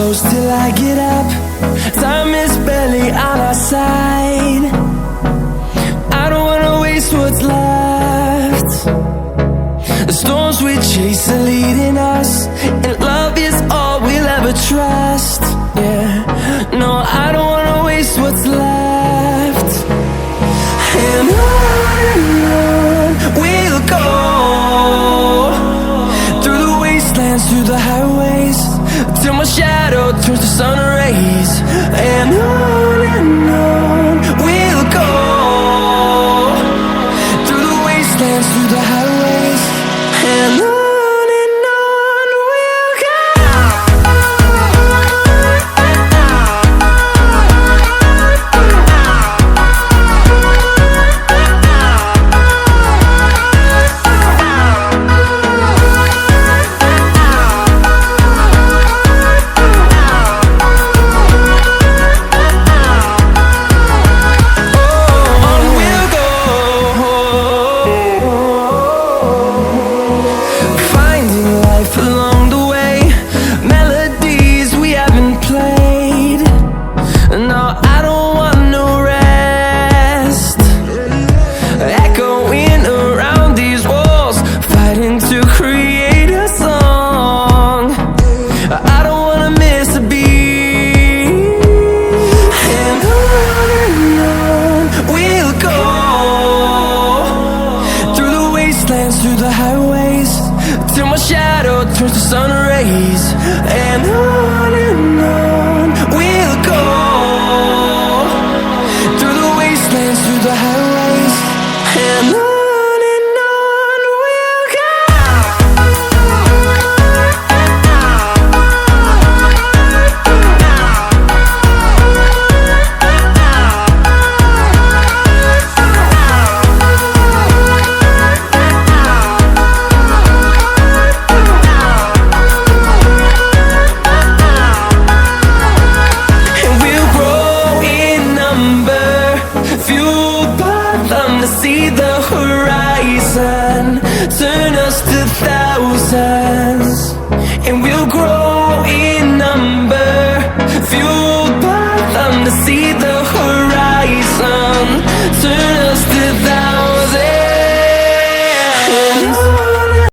close till I get up. Time is barely on our side. I don't wanna waste what's left. The storms we chase are leading us, and love is all we'll ever trust. Yeah, no, I don't wanna waste what's left. And on we'll go, through the wastelands, through the highways, till my shadow turns to sun rays. And on we'll go, through the wastelands, through the highways, and on we'll go. Through the highways, till my shadow turns to sun rays. And